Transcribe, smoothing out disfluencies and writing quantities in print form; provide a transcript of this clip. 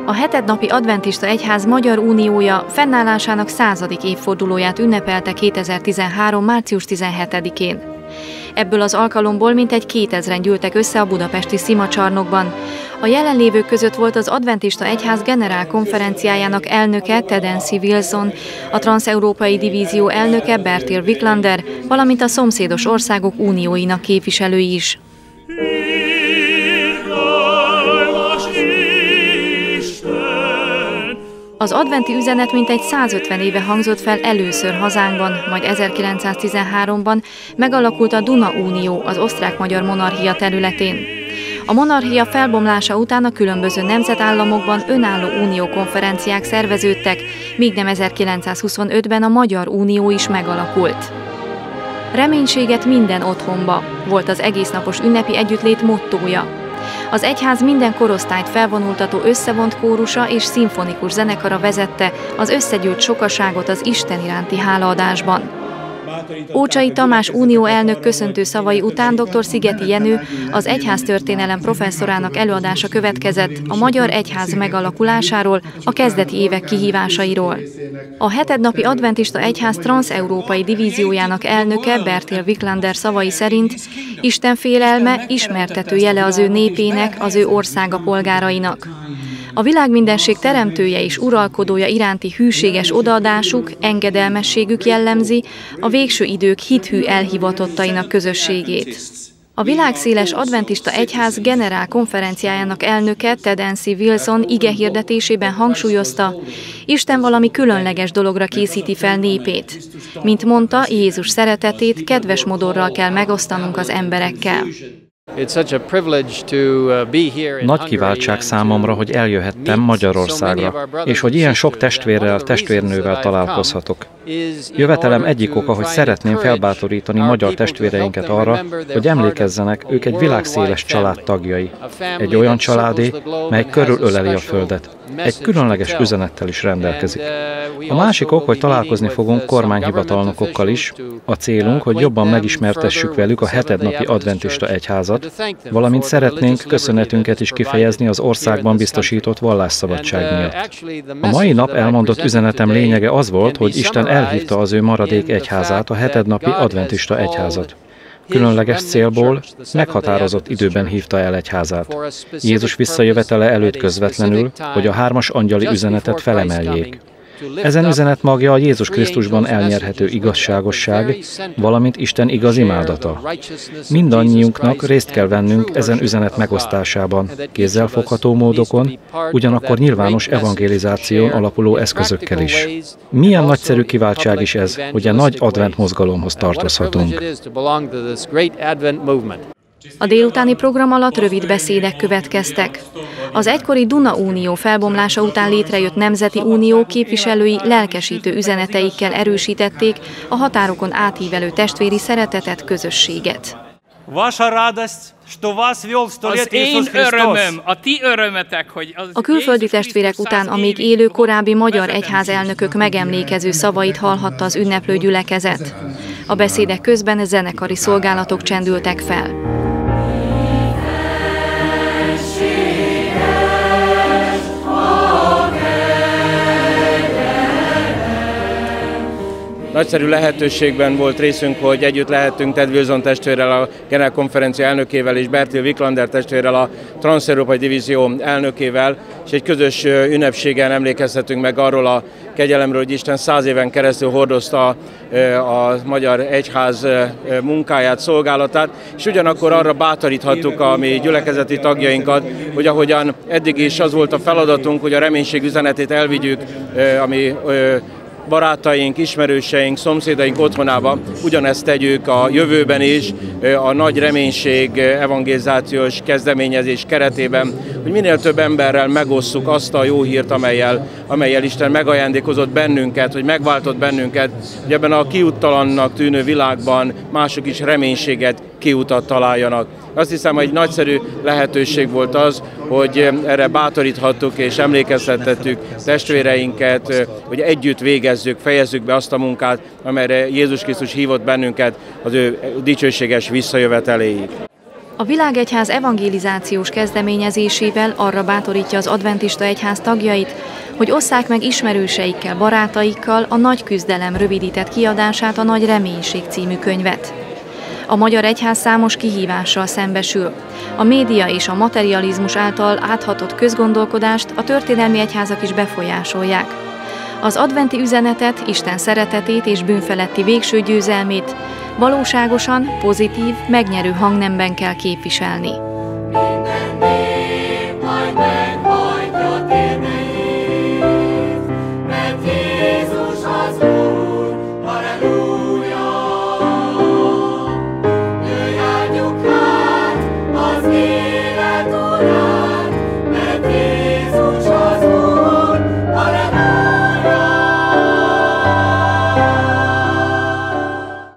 A hetednapi adventista egyház Magyar Uniója fennállásának 100. évfordulóját ünnepelte 2013. március 17-én. Ebből az alkalomból mintegy 2000-en gyűltek össze a budapesti Szimacsarnokban. A jelenlévők között volt az adventista egyház generálkonferenciájának elnöke Ted Dancy Wilson, a transzeurópai divízió elnöke Bertil Wiklander, valamint a szomszédos országok unióinak képviselői is. Az adventi üzenet mintegy 150 éve hangzott fel először hazánkban, majd 1913-ban megalakult a Duna Unió az osztrák-magyar monarchia területén. A monarchia felbomlása után a különböző nemzetállamokban önálló uniókonferenciák szerveződtek, míg nem 1925-ben a Magyar Unió is megalakult. Reménységet minden otthonba volt az egésznapos ünnepi együttlét mottója. Az egyház minden korosztályt felvonultató összevont kórusa és szimfonikus zenekara vezette az összegyűlt sokaságot az Isten iránti hálaadásban. Ócsai Tamás unió elnök köszöntő szavai után dr. Szigeti Jenő, az egyháztörténelem professzorának előadása következett a magyar egyház megalakulásáról, a kezdeti évek kihívásairól. A hetednapi adventista egyház transzeurópai divíziójának elnöke Bertil Wiklander szavai szerint Isten félelme ismertető jele az ő népének, az ő országa polgárainak. A világmindenség teremtője és uralkodója iránti hűséges odaadásuk, engedelmességük jellemzi a végső idők hithű elhivatottainak közösségét. A világszéles adventista egyház generálkonferenciájának elnöke Ted Dancy Wilson igehirdetésében hangsúlyozta, Isten valami különleges dologra készíti fel népét. Mint mondta, Jézus szeretetét kedves modorral kell megosztanunk az emberekkel. Nagy kiváltság számomra, hogy eljöhettem Magyarországra, és hogy ilyen sok testvérrel, testvérnővel találkozhatok. Jövetelem egyik oka, hogy szeretném felbátorítani magyar testvéreinket arra, hogy emlékezzenek, ők egy világszéles család tagjai. Egy olyan családé, mely körülöleli a földet. Egy különleges üzenettel is rendelkezik. A másik ok, hogy találkozni fogunk kormányhivatalnokokkal is. A célunk, hogy jobban megismertessük velük a hetednapi adventista egyházat, valamint szeretnénk köszönetünket is kifejezni az országban biztosított vallásszabadság miatt. A mai nap elmondott üzenetem lényege az volt, hogy Isten elhívta az ő maradék egyházát, a hetednapi adventista egyházat. Különleges célból, meghatározott időben hívta el egyházát. Jézus visszajövetele előtt közvetlenül, hogy a 3. angyali üzenetet felemeljék. Ezen üzenet magja a Jézus Krisztusban elnyerhető igazságosság, valamint Isten igaz imádata. Mindannyiunknak részt kell vennünk ezen üzenet megosztásában, kézzelfogható módokon, ugyanakkor nyilvános evangelizáción alapuló eszközökkel is. Milyen nagyszerű kiváltság is ez, hogy a nagy advent mozgalomhoz tartozhatunk. A délutáni program alatt rövid beszédek következtek. Az egykori Duna Unió felbomlása után létrejött Nemzeti Unió képviselői lelkesítő üzeneteikkel erősítették a határokon átívelő testvéri szeretetet, közösséget. Az én örömöm, a ti örömetek, hogy... A külföldi testvérek után a még élő korábbi magyar egyházelnökök megemlékező szavait hallhatta az ünneplő gyülekezet. A beszédek közben zenekari szolgálatok csendültek fel. Nagyszerű lehetőségben volt részünk, hogy együtt lehettünk Ted Wilson testvérrel, a generálkonferencia elnökével és Bertil Wiklander testvérrel, a transzeurópai divízió elnökével, és egy közös ünnepségen emlékezhetünk meg arról a kegyelemről, hogy Isten 100 éven keresztül hordozta a magyar egyház munkáját, szolgálatát, és ugyanakkor arra bátoríthattuk a mi gyülekezeti tagjainkat, hogy ahogyan eddig is az volt a feladatunk, hogy a reménység üzenetét elvigyük a mi barátaink, ismerőseink, szomszédaink otthonába, ugyanezt tegyük a jövőben is, a nagy reménység evangelizációs kezdeményezés keretében, hogy minél több emberrel megosszuk azt a jó hírt, amellyel Isten megajándékozott bennünket, hogy megváltott bennünket, hogy ebben a kiúttalannak tűnő világban mások is reménységet, kiutat találjanak. Azt hiszem, hogy egy nagyszerű lehetőség volt az, hogy erre bátoríthattuk és emlékeztetettük testvéreinket, hogy együtt végezzük, fejezzük be azt a munkát, amelyre Jézus Krisztus hívott bennünket az ő dicsőséges visszajöveteléig. A Világegyház evangelizációs kezdeményezésével arra bátorítja az adventista egyház tagjait, hogy osszák meg ismerőseikkel, barátaikkal a Nagy küzdelem rövidített kiadását, a Nagy reménység című könyvet. A magyar egyház számos kihívással szembesül. A média és a materializmus által áthatott közgondolkodást a történelmi egyházak is befolyásolják. Az adventi üzenetet, Isten szeretetét és bűnfeletti végső győzelmét valóságosan, pozitív, megnyerő hangnemben kell képviselni.